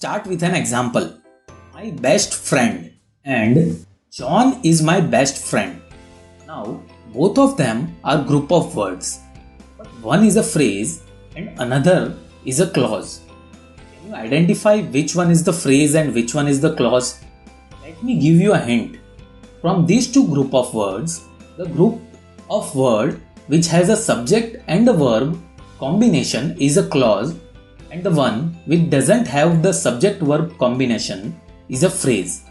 start with an example. My best friend and John is my best friend. Now, both of them are group of words, but one is a phrase and another is a clause. Can you identify which one is the phrase and which one is the clause? Let me give you a hint. From these two group of words, the group of word which has a subject and a verb combination is a clause, and the one which doesn't have the subject verb combination is a phrase.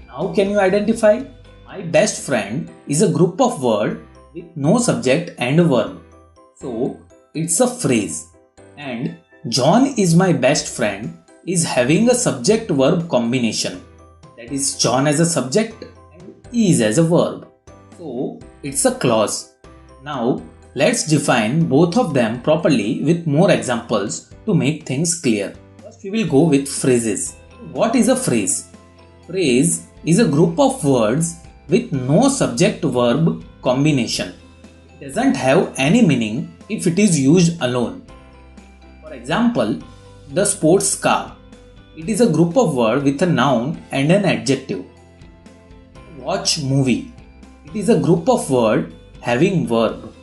Now can you identify? My best friend is a group of word with no subject and a verb. So it's a phrase. And John is my best friend is having a subject verb combination. That is John as a subject and is as a verb. So it's a clause. Now let's define both of them properly with more examples to make things clear. First we will go with phrases. What is a phrase? Phrase is a group of words with no subject verb combination. It doesn't have any meaning if it is used alone. For example, the sports car. It is a group of words with a noun and an adjective. Watch movie. It is a group of words having verb.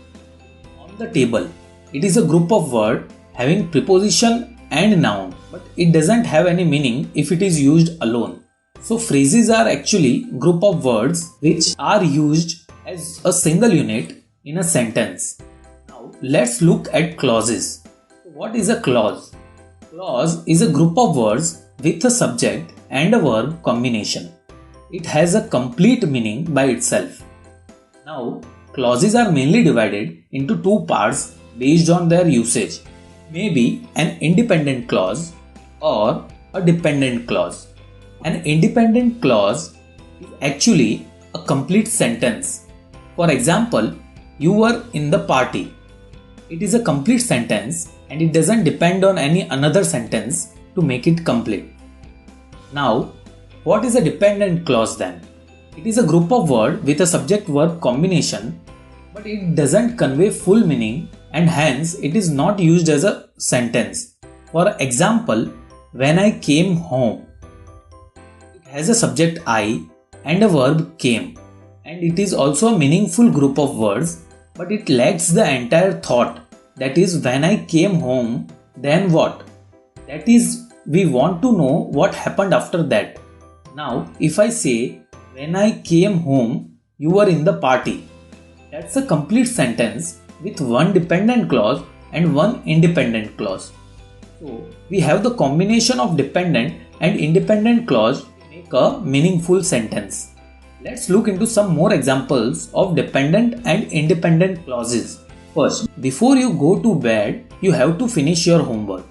On the table. It is a group of words having preposition and noun, but it doesn't have any meaning if it is used alone. So phrases are actually group of words which are used as a single unit in a sentence. Now let's look at clauses. What is a clause? Clause is a group of words with a subject and a verb combination. It has a complete meaning by itself. Now clauses are mainly divided into two parts based on their usage. Maybe an independent clause or a dependent clause. An independent clause is actually a complete sentence. For example, you were in the party. It is a complete sentence and it doesn't depend on any another sentence to make it complete. Now, what is a dependent clause then? It is a group of words with a subject-verb combination, but it doesn't convey full meaning and hence it is not used as a sentence. For example, when I came home. Has a subject I and a verb came, and it is also a meaningful group of words, but it lacks the entire thought. That is, when I came home, then what? That is, we want to know what happened after that. Now if I say when I came home you were in the party, that's a complete sentence with one dependent clause and one independent clause. So we have the combination of dependent and independent clause a meaningful sentence. Let's look into some more examples of dependent and independent clauses. First, before you go to bed, you have to finish your homework.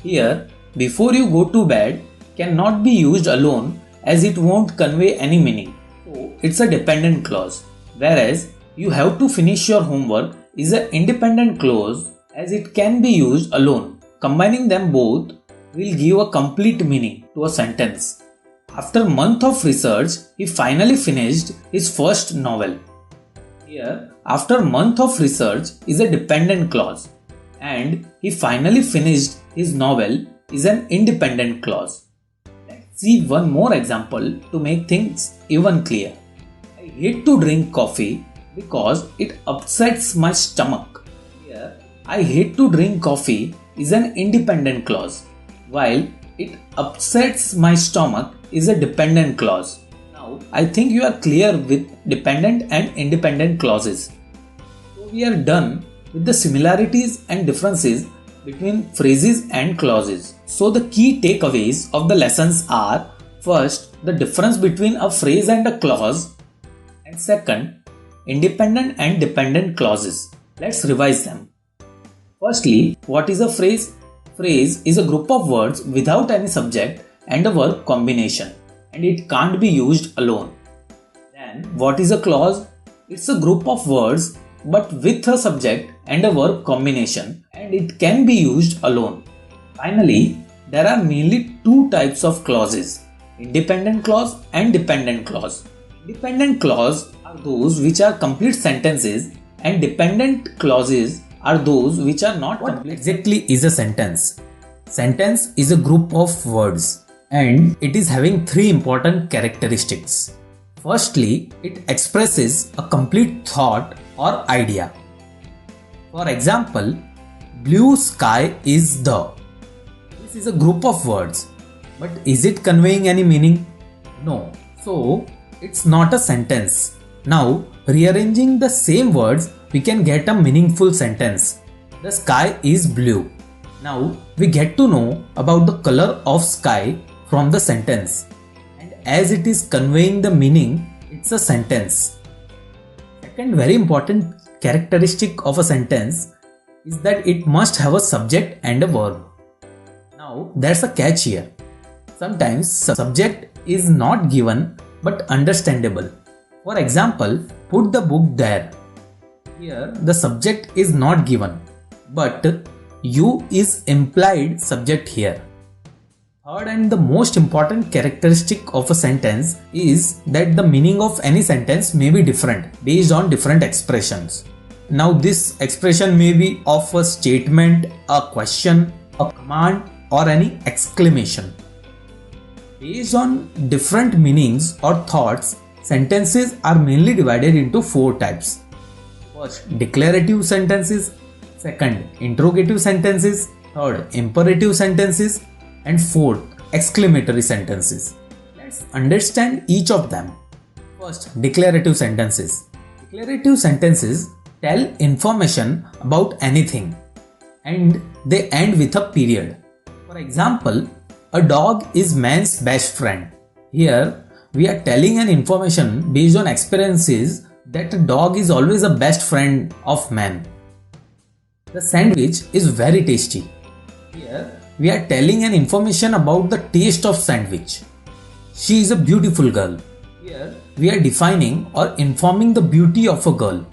Here, before you go to bed cannot be used alone as it won't convey any meaning. So, it's a dependent clause. Whereas, you have to finish your homework is an independent clause as it can be used alone. Combining them both will give a complete meaning to a sentence. After months of research, he finally finished his first novel. Here, after months of research is a dependent clause and he finally finished his novel is an independent clause. Let's see one more example to make things even clear. I hate to drink coffee because it upsets my stomach. Here, I hate to drink coffee is an independent clause, while it upsets my stomach is a dependent clause. Now, I think you are clear with dependent and independent clauses. So we are done with the similarities and differences between phrases and clauses. So the key takeaways of the lessons are: first, the difference between a phrase and a clause, and second, independent and dependent clauses. Let's revise them. Firstly, what is a phrase? Phrase is a group of words without any subject and a verb combination, and it can't be used alone. Then what is a clause? It's a group of words but with a subject and a verb combination, and it can be used alone. Finally, there are mainly two types of clauses: independent clause and dependent clause. Independent clause are those which are complete sentences, and dependent clauses are those which are not complete. What exactly is a sentence? Sentence is a group of words and it is having three important characteristics. Firstly, it expresses a complete thought or idea. For example, blue sky is the. This is a group of words, but is it conveying any meaning? No. So, it's not a sentence. Now, rearranging the same words, we can get a meaningful sentence. The sky is blue. Now, we get to know about the color of sky from the sentence. And as it is conveying the meaning, it's a sentence. Second very important characteristic of a sentence is that it must have a subject and a verb. Now, there's a catch here. Sometimes subject is not given but understandable. For example, put the book there. Here the subject is not given, but you is implied subject here. Third and the most important characteristic of a sentence is that the meaning of any sentence may be different based on different expressions. Now this expression may be of a statement, a question, a command or any exclamation. Based on different meanings or thoughts, sentences are mainly divided into four types. First, declarative sentences. Second, interrogative sentences. Third, imperative sentences. And fourth, exclamatory sentences. Let's understand each of them. First, declarative sentences. Declarative sentences tell information about anything and they end with a period. For example, a dog is man's best friend. Here, we are telling an information based on experiences that a dog is always a best friend of man. The sandwich is very tasty. Here, we are telling an information about the taste of sandwich. She is a beautiful girl. Here, we are defining or informing the beauty of a girl.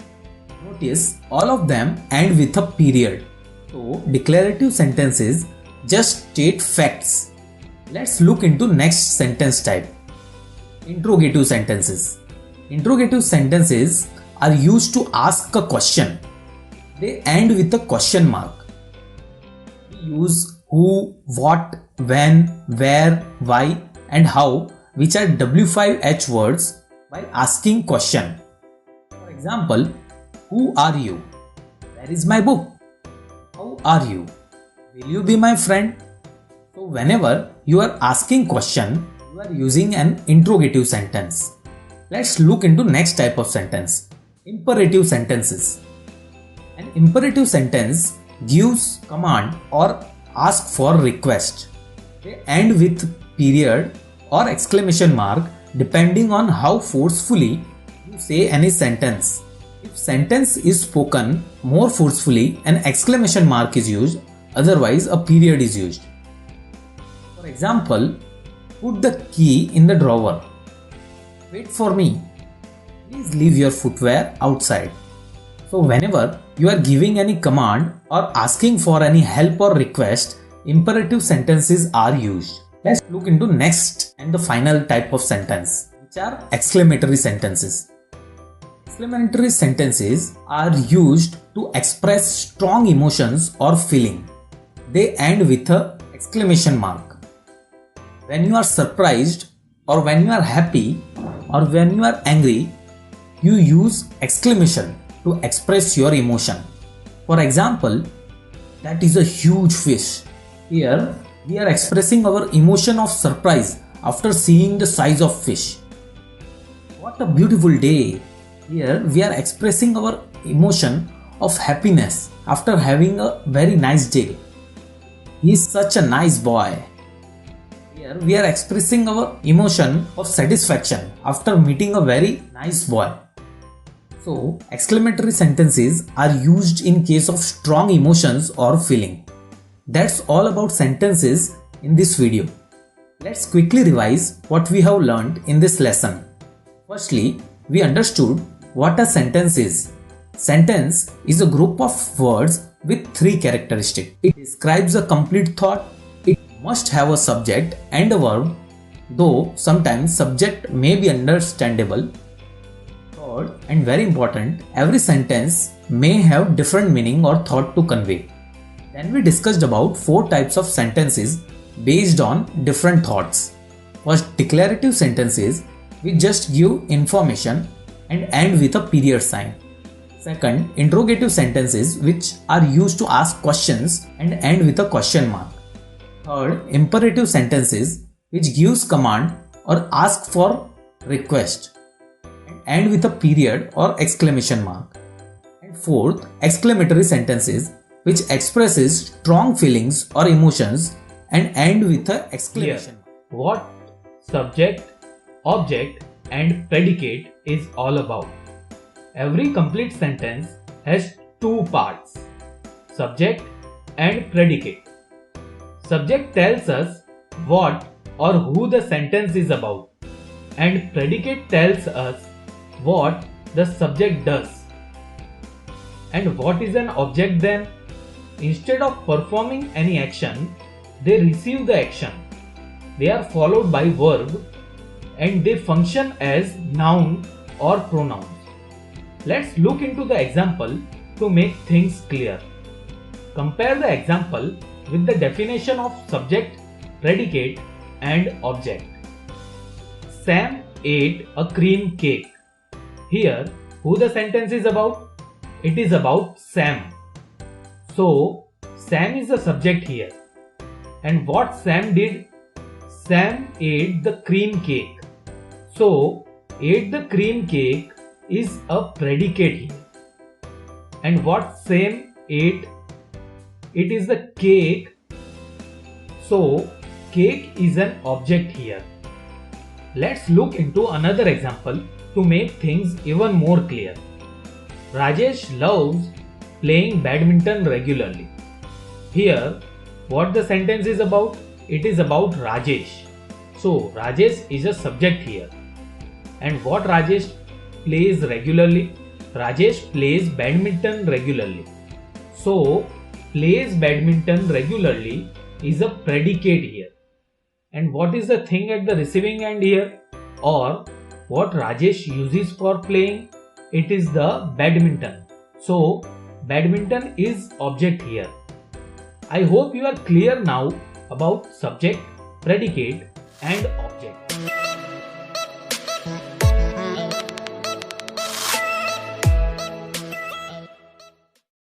Notice, all of them end with a period. So, declarative sentences just state facts. Let's look into next sentence type. Interrogative sentences. Interrogative sentences are used to ask a question. They end with a question mark. We use who, what, when, where, why and how, which are W5H words while asking question. For example, who are you? Where is my book? How are you? Will you be my friend? So whenever you are asking question, you are using an interrogative sentence. Let's look into next type of sentence. Imperative sentences. An imperative sentence gives command or ask for request. They end with period or exclamation mark depending on how forcefully you say any sentence. If sentence is spoken more forcefully, an exclamation mark is used, otherwise a period is used. For example, put the key in the drawer. Wait for me. Please leave your footwear outside. So whenever you are giving any command or asking for any help or request, imperative sentences are used. Let's look into next and the final type of sentence, which are exclamatory sentences. Exclamatory sentences are used to express strong emotions or feeling. They end with an exclamation mark. When you are surprised or when you are happy or when you are angry, you use exclamation to express your emotion. For example, that is a huge fish. Here, we are expressing our emotion of surprise after seeing the size of fish. What a beautiful day. Here, we are expressing our emotion of happiness after having a very nice day. He is such a nice boy. Here, we are expressing our emotion of satisfaction after meeting a very nice boy. So, exclamatory sentences are used in case of strong emotions or feeling. That's all about sentences in this video. Let's quickly revise what we have learned in this lesson. Firstly, we understood what a sentence is. Sentence is a group of words with three characteristics. It describes a complete thought. It must have a subject and a verb, though sometimes subject may be understandable. Third, and very important, every sentence may have different meaning or thought to convey. Then we discussed about 4 types of sentences based on different thoughts. First, declarative sentences which just give information and end with a period sign. Second, interrogative sentences which are used to ask questions and end with a question mark. Third, imperative sentences which gives command or ask for request and end with a period or exclamation mark. And fourth, exclamatory sentences which expresses strong feelings or emotions and end with a exclamation mark. What subject, object and predicate is all about. Every complete sentence has 2 parts, subject and predicate. Subject tells us what or who the sentence is about, and predicate tells us what the subject does. And what is an object then? Instead of performing any action, they receive the action. They are followed by verb and they function as noun or pronouns. Let's look into the example to make things clear. Compare the example with the definition of subject, predicate and object. Sam ate a cream cake. Here, who the sentence is about? It is about Sam. So, Sam is the subject here. And what Sam did? Sam ate the cream cake. So, ate the cream cake is a predicate here. And what Sam ate? It is the cake. So, cake is an object here. Let's look into another example to make things even more clear. Rajesh loves playing badminton regularly. Here, what the sentence is about? It is about Rajesh. So, Rajesh is a subject here. And what Rajesh plays regularly? Rajesh plays badminton regularly. So, plays badminton regularly is a predicate here. And what is the thing at the receiving end here? Or what Rajesh uses for playing? It is the badminton. So, badminton is object here. I hope you are clear now about subject, predicate and object.